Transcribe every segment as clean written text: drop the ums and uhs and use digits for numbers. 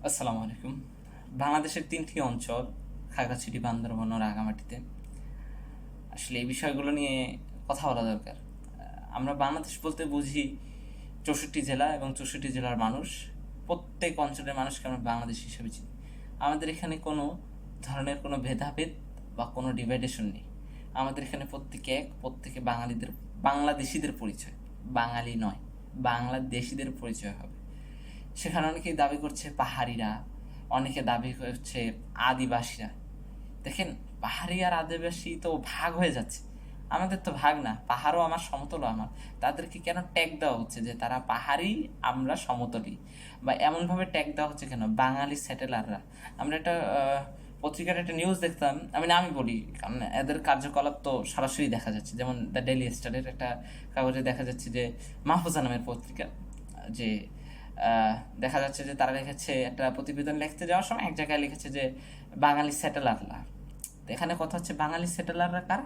আসসালামু আলাইকুম। বাংলাদেশের ৩টি অঞ্চল খাগড়াছড়ি, বান্দরবান ও রাঙামাটিতে। আসলে এই বিষয়গুলো নিয়ে কথা বলা দরকার। আমরা বাংলাদেশ বলতে বুঝি ৬৪ জেলা এবং ৬৪ জেলার মানুষ। প্রত্যেক অঞ্চলের মানুষকে আমরা বাংলাদেশ হিসেবে চিনি। আমাদের এখানে কোনো ধরনের কোনো ভেদাভেদ বা কোনো ডিভাইডেশন নেই। আমাদের এখানে প্রত্যেকে এক, প্রত্যেকে বাংলাদেশিদের পরিচয়। বাঙালি নয়, বাংলাদেশিদের পরিচয় হবে। সেখানে অনেকেই দাবি করছে পাহাড়িরা, অনেকে দাবি করছে আদিবাসীরা। দেখেন, পাহাড়ি আর আদিবাসী তো ভাগ হয়ে যাচ্ছে, আমাদের তো ভাগ না। পাহাড়ও আমার, সমতলও আমার। তাদেরকে কেন ট্যাগ দেওয়া হচ্ছে যে তারা পাহাড়ি, আমরা সমতলী? বা এমনভাবে ট্যাগ দেওয়া হচ্ছে কেন বাঙালি সেটেলাররা? আমরা একটা পত্রিকার একটা নিউজ দেখতাম, আমি নামই বলি কারণ এদের কার্যকলাপ তো সরাসরি দেখা যাচ্ছে। যেমন দ্য ডেইলি স্টারের একটা কাগজে দেখা যাচ্ছে যে মাহফুজা নামের পত্রিকা, যে দেখা যাচ্ছে যে তারা লিখেছে, একটা প্রতিবেদন লিখতে যাওয়ার সময় এক জায়গায় লিখেছে যে বাঙালি সেটেলাররা। তো এখানে কথা হচ্ছে বাঙালি সেটেলাররা কারা?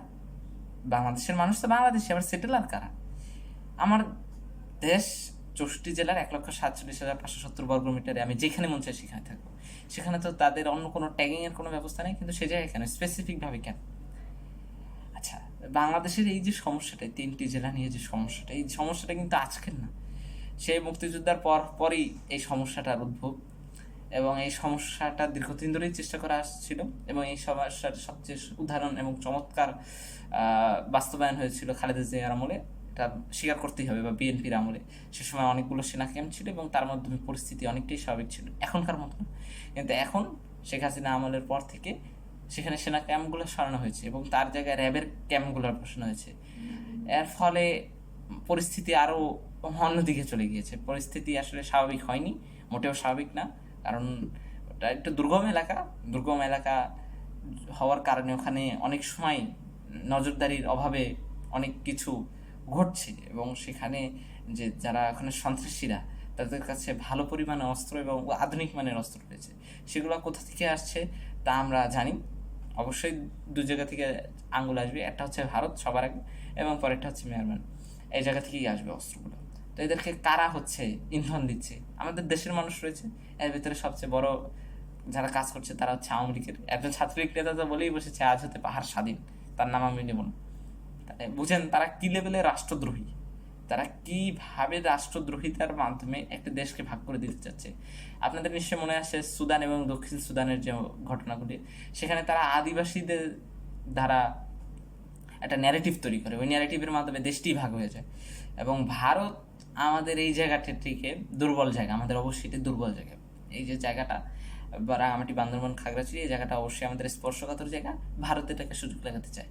বাংলাদেশের মানুষ তো বাংলাদেশি, আবার সেটেলার কারা? আমার দেশ 64 জেলার 1,47,570 বর্গমিটারে আমি যেখানে মন চাই সেখানে থাকবো। সেখানে তো তাদের অন্য কোনো ট্যাগিংয়ের কোনো ব্যবস্থা নেই, কিন্তু সে জায়গায় কেন স্পেসিফিকভাবে কেন? আচ্ছা, বাংলাদেশের এই যে সমস্যাটা, 3টি জেলা নিয়ে যে সমস্যাটা, এই সমস্যাটা কিন্তু আজকের না। সেই মুক্তিযোদ্ধার পরই এই সমস্যাটার উদ্ভব, এবং এই সমস্যাটা দীর্ঘদিন ধরেই চেষ্টা করা আসছিল। এবং এই সমস্যার সবচেয়ে উদাহরণ এবং চমৎকার বাস্তবায়ন হয়েছিল খালেদা জিয়ার আমলে। এটা স্বীকার করতেই হবে, বা বিএনপির আমলে। সে সময় অনেকগুলো সেনা ক্যাম্প ছিল এবং তার মাধ্যমে পরিস্থিতি অনেকটাই স্বাভাবিক ছিল, এখনকার মতো না। কিন্তু এখন শেখ হাসিনা আমলের পর থেকে সেখানে সেনা ক্যাম্পগুলো সরানো হয়েছে এবং তার জায়গায় র্যাবের ক্যাম্পগুলো বসানো হয়েছে। এর ফলে পরিস্থিতি আরও অন্যদিকে চলে গিয়েছে। পরিস্থিতি আসলে স্বাভাবিক হয়নি, মোটেও স্বাভাবিক না। কারণ ওটা একটু দুর্গম এলাকা হওয়ার কারণে ওখানে অনেক সময় নজরদারির অভাবে অনেক কিছু ঘটছে, এবং সেখানে যে যারা ওখানে সন্ত্রাসীরা, তাদের কাছে ভালো পরিমাণে অস্ত্র এবং আধুনিক মানের অস্ত্র রয়েছে। সেগুলো কোথা থেকে আসছে তা আমরা জানি। অবশ্যই দু জায়গা থেকে আঙ্গুল আসবে, একটা হচ্ছে ভারত সবার আগে, এবং পরেরটা হচ্ছে মিয়ানমার। এই জায়গা থেকেই আসবে অস্ত্রগুলো। তো এদেরকে কারা হচ্ছে ইন্ধন দিচ্ছে? আমাদের দেশের মানুষ রয়েছে। এর ভিতরে সবচেয়ে বড় যারা কাজ করছে তারা হচ্ছে আওয়ামী লীগের একজন ছাত্রলীগ নেতা, তো বলেই বসেছে আজ হতে পাহাড় স্বাধীন। তার নাম আমি নেব না। বুঝেন তারা কি লেভেলে রাষ্ট্রদ্রোহী, তারা কিভাবে রাষ্ট্রদ্রোহিতার মাধ্যমে একটা দেশকে ভাগ করে দিতে চাচ্ছে। আপনাদের নিশ্চয় মনে আসে সুদান এবং দক্ষিণ সুদানের যে ঘটনাগুলি, সেখানে তারা আদিবাসীদের দ্বারা একটা ন্যারেটিভ তৈরি করে, ওই ন্যারেটিভের মাধ্যমে দেশটি ভাগ হয়ে যায়। এবং ভারত আমাদের এই জায়গাটিকে দুর্বল জায়গা, আমাদের অবশ্যই এটি দুর্বল জায়গা। এই যে জায়গাটা রাঙামাটি, বান্দরবান, খাগড়াছড়ি, এই জায়গাটা অবশ্যই আমাদের স্পর্শকাতর জায়গা। ভারত এটাকে সুযোগ লাগাতে চায়।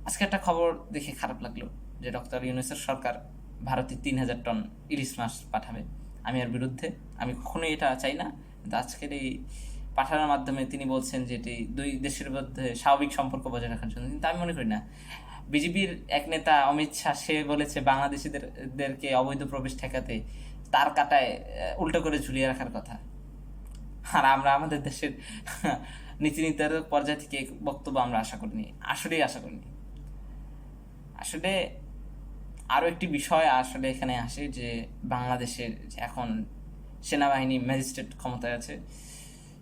আজকে একটা খবর দেখে খারাপ লাগলো যে ডক্টর ইউনূসের সরকার ভারতে 3,000 টন ইলিশ মাছ পাঠাবে। আমি এর বিরুদ্ধে, আমি কখনোই এটা চাই না। কিন্তু আজকের এই পাঠানোর মাধ্যমে তিনি বলছেন যে এটি দুই দেশের মধ্যে স্বাভাবিক সম্পর্ক বজায় রাখার জন্য, কিন্তু আমি মনে করি না। বিজেপির এক নেতা অমিত শাহ, সে বলেছে বাংলাদেশিদেরকে অবৈধ প্রবেশ ঠেকাতে তার কাটায় উল্টো করে ঝুলিয়ে রাখার কথা। আর আমরা আমাদের দেশের নীতি নির্ধারক পর্যায় থেকে বক্তব্য আমরা আশা করিনি, আসলেই আশা করিনি। আসলে আরও একটি বিষয় আসলে এখানে আসে যে বাংলাদেশের এখন সেনাবাহিনী ম্যাজিস্ট্রেট ক্ষমতায় আছে,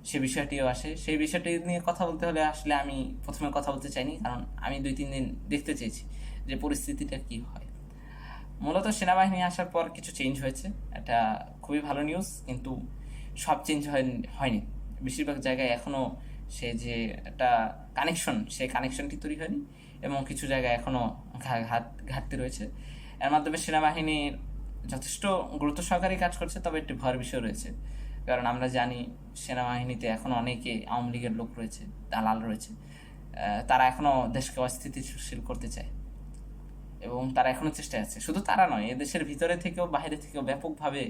সে বিষয়টিও আসে। সেই বিষয়টি নিয়ে কথা বলতে হলে আসলে আমি প্রথমে কথা বলতে চাইনি, কারণ আমি 2-3 দিন দেখতে চেয়েছি যে পরিস্থিতিটা কি হয়। মূলত সেনাবাহিনী আসার পর কিছু চেঞ্জ হয়েছে, এটা খুবই ভালো নিউজ। কিন্তু সব চেঞ্জ হয়নি। বেশিরভাগ জায়গায় এখনও সে যে একটা কানেকশন, সেই কানেকশনটি তৈরি হয়নি, এবং কিছু জায়গায় এখনও ঘাটতি রয়েছে। এর মাধ্যমে সেনাবাহিনীর যথেষ্ট গুরুত্ব সহকারে কাজ করছে, তবে একটি ভয়ের বিষয় রয়েছে। কারণ আমরা জানি সেনাবাহিনীতে এখন অনেকে আওয়ামী লীগের লোক রয়েছে, দালাল রয়েছে। তারা এখনও দেশকে অস্থিতিশীল করতে চায় এবং তারা এখনো চেষ্টায় আছে। শুধু তারা নয়, এদেশের ভিতরে থেকেও বাইরে থেকেও ব্যাপকভাবে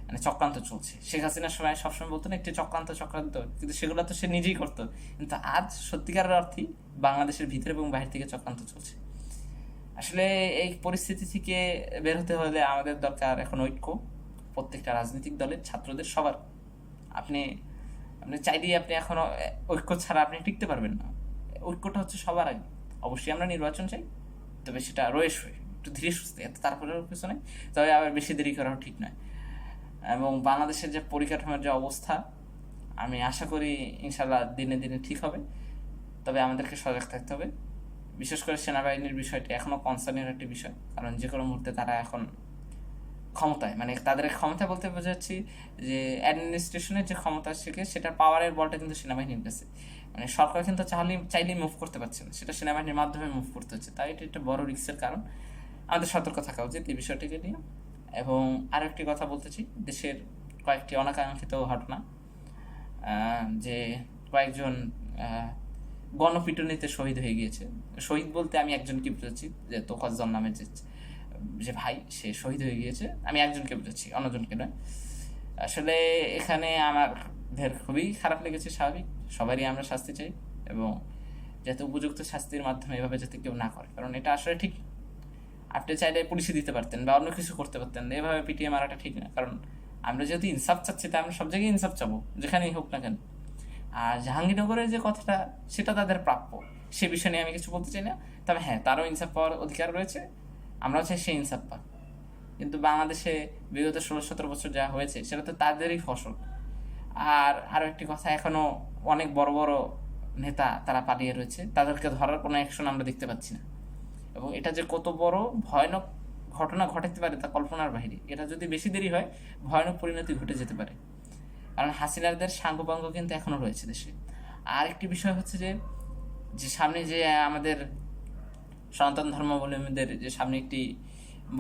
মানে চক্রান্ত চলছে। শেখ হাসিনার সময় সবসময় বলতো না একটি চক্রান্ত, কিন্তু সেগুলো তো সে নিজেই করতো। কিন্তু আজ সত্যিকারের অর্থেই বাংলাদেশের ভিতরে এবং বাইরে থেকে চক্রান্ত চলছে। আসলে এই পরিস্থিতি থেকে বের হতে হলে আমাদের দরকার এখন ঐক্য, প্রত্যেকটা রাজনৈতিক দলের, ছাত্রদের, সবার। আপনি আপনি চাইলেই আপনি এখনো ঐক্য ছাড়া আপনি টিকতে পারবেন না। ঐক্যটা হচ্ছে সবার আগে। অবশ্যই আমরা নির্বাচন চাই, তবে সেটা রয়েস হয়ে একটু ধীরে সুস্থে, এত তারপরেও কিছু নয়, তবে আবার বেশি দেরি করাও ঠিক নয়। এবং বাংলাদেশের যে পরিকাঠামোর যে অবস্থা, আমি আশা করি ইনশাল্লাহ দিনে দিনে ঠিক হবে। তবে আমাদেরকে সজাগ থাকতে হবে। বিশেষ করে সেনাবাহিনীর বিষয়টি এখনও কনসার্নের একটি বিষয়, কারণ যে কোনো মুহূর্তে তারা এখন ক্ষমতায়, মানে তাদের ক্ষমতা বলতে বোঝাচ্ছি যে অ্যাডমিনিস্ট্রেশনের যে ক্ষমতা সেটা পাওয়ারের বলটা কিন্তু সেনাবাহিনীর কাছে। মানে সরকার কিন্তু চাইলেই মুভ করতে পারছে না, সেটা সেনাবাহিনীর মাধ্যমে মুভ করতে হচ্ছে। তাই এটা একটা বড় রিস্কের কারণ। আমাদের সতর্ক থাকা উচিত এই বিষয়টিকে নিয়ে। এবং আরও একটি কথা বলতেছি, দেশের কয়েকটি অনাকাঙ্ক্ষিত ঘটনা, যে কয়েকজন গণপিটুনিতে শহীদ হয়ে গিয়েছে। শহীদ বলতে আমি একজনকে বুঝাচ্ছি, যে তোফাজ্জল নামের যে ভাই, সে শহীদ হয়ে গিয়েছে। আমি একজনকে বুঝাচ্ছি, অন্যজনকে নয়। আসলে এখানে আমাদের খুবই খারাপ লেগেছে, স্বাভাবিক, সবারই আমরা শাস্তি চাই, এবং যাতে উপযুক্ত শাস্তির মাধ্যমে এভাবে যাতে কেউ না করে, কারণ এটা আসলে ঠিক। আপনি চাইলে পুলিশে দিতে পারতেন বা অন্য কিছু করতে পারতেন, এভাবে পিটিয়ে মারাটা ঠিক না। কারণ আমরা যেহেতু ইনসাফ চাচ্ছি, তাই আমরা সব জায়গায় ইনসাফ চাবো, যেখানেই হোক না কেন। আর জাহাঙ্গীরনগরের যে কথাটা, সেটা তাদের প্রাপ্য, সে বিষয় নিয়ে আমি কিছু বলতে চাই না। তবে হ্যাঁ, তারও ইনসাফ পাওয়ার অধিকার রয়েছে, আমরাও চাই সে ইনসাফ পাক। কিন্তু বাংলাদেশে বিগত 16-17 বছর যা হয়েছে, সেটা তো তাদেরই ফসল। আর আরও একটি কথা, এখনও অনেক বড় বড় নেতা তারা পালিয়ে রয়েছে, তাদেরকে ধরার কোনো অ্যাকশন আমরা দেখতে পাচ্ছি না। এবং এটা যে কত বড় ভয়ানক ঘটনা ঘটাতে পারে তা কল্পনার বাইরে। এটা যদি বেশি দেরি হয়, ভয়ানক পরিণতি ঘটে যেতে পারে, কারণ হাসিনাদের সাঙ্গপাঙ্গ কিন্তু এখনও রয়েছে দেশে। আর একটি বিষয় হচ্ছে যে সামনে যে আমাদের সনাতন ধর্মাবলম্বীদের যে সামনে একটি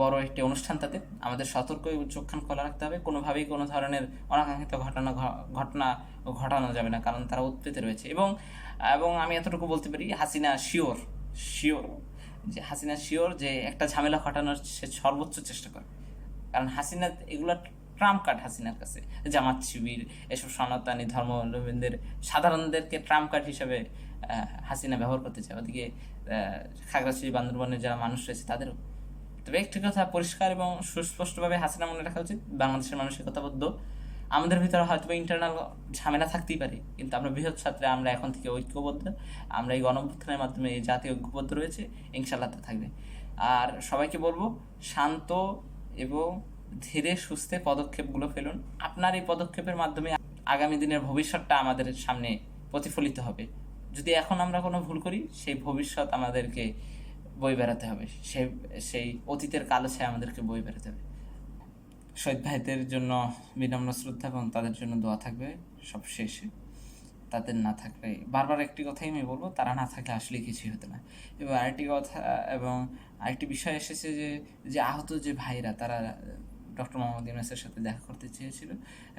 বড় একটি অনুষ্ঠান, তাদের আমাদের সতর্ক চোখখান খোলা রাখতে হবে। কোনোভাবেই কোনো ধরনের অনাকাঙ্ক্ষিত ঘটনা ঘটানো যাবে না, কারণ তারা উৎপেতে রয়েছে। এবং এবং আমি এতটুকু বলতে পারি, হাসিনা শিওর যে একটা ঝামেলা ঘটানোর সে সর্বোচ্চ চেষ্টা করে। কারণ হাসিনা এগুলো ট্রাম্প কার্ড হাসিনার কাছে। জামাত শিবির, এসব সনাতনী ধর্মাবলম্বীদের সাধারণদেরকে ট্রাম্প কার্ড হিসেবে হাসিনা ব্যবহার করতে চায়। ওদিকে খাগড়াছড়ি, বান্দরবানের যারা মানুষ রয়েছে তাদেরও। তবে একটি কথা পরিষ্কার এবং সুস্পষ্টভাবে হাসিনা মনে রাখা উচিত, বাংলাদেশের মানুষের কথাবদ্ধ। আমাদের ভিতরে হয়তো ইন্টারনাল ঝামেলা থাকতেই পারে, কিন্তু আমরা বৃহৎ ছাত্রে আমরা এখন থেকে ঐক্যবদ্ধ। আমরা এই গণঅভ্যুত্থানের মাধ্যমে এই জাতীয় ঐক্যবদ্ধ রয়েছে, ইনশাল্লাহ তা থাকবে। আর সবাইকে বলবো, শান্ত এবং ধীরে সুস্থে পদক্ষেপগুলো ফেলুন। আপনার এই পদক্ষেপের মাধ্যমে আগামী দিনের ভবিষ্যৎটা আমাদের সামনে প্রতিফলিত হবে। যদি এখন আমরা কোনো ভুল করি, সেই ভবিষ্যৎ আমাদেরকে বই বেড়াতে হবে, সেই অতীতের কালো ছায়া আমাদেরকে বই বেড়াতে হবে। শহীদ ভাইদের জন্য বিনম্র শ্রদ্ধা এবং তাদের জন্য দোয়া থাকবে সব শেষে। তাদের না থাকলে, বারবার একটি কথাই আমি বলবো, তারা না থাকলে আসলে কিছুই হতো না। এবং আরেকটি বিষয় এসেছে যে আহত যে ভাইরা, তারা ডক্টর মোহাম্মদ ইউনূসের সাথে দেখা করতে চেয়েছিল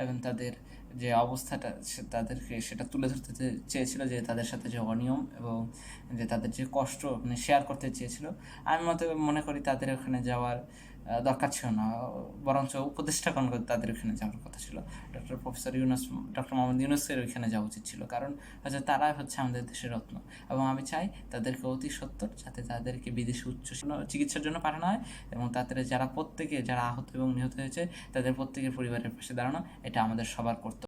এবং তাদের যে অবস্থাটা তাদেরকে সেটা তুলে ধরতে চেয়েছিল, যে তাদের সাথে যে অনিয়ম এবং যে তাদের যে কষ্ট মানে শেয়ার করতে চেয়েছিল। আমি মনে করি তাদের ওখানে যাওয়ার দরকার ছিল না, বরঞ্চ উপদেষ্টাগণ তাদের ওখানে যাওয়ার কথা ছিল। ডক্টর মোহাম্মদ ইউনূসের ওইখানে যাওয়া উচিত ছিল, কারণ হচ্ছে তারা হচ্ছে আমাদের দেশের রত্ন। এবং আমি চাই তাদেরকে অতি সত্বর যাতে তাদেরকে বিদেশে উচ্চ চিকিৎসার জন্য পাঠানো হয়, এবং তাদের যারা আহত এবং নিহত হয়েছে, তাদের প্রত্যেকের পরিবারের পাশে দাঁড়ানো, এটা আমাদের সবার কর্তব্য।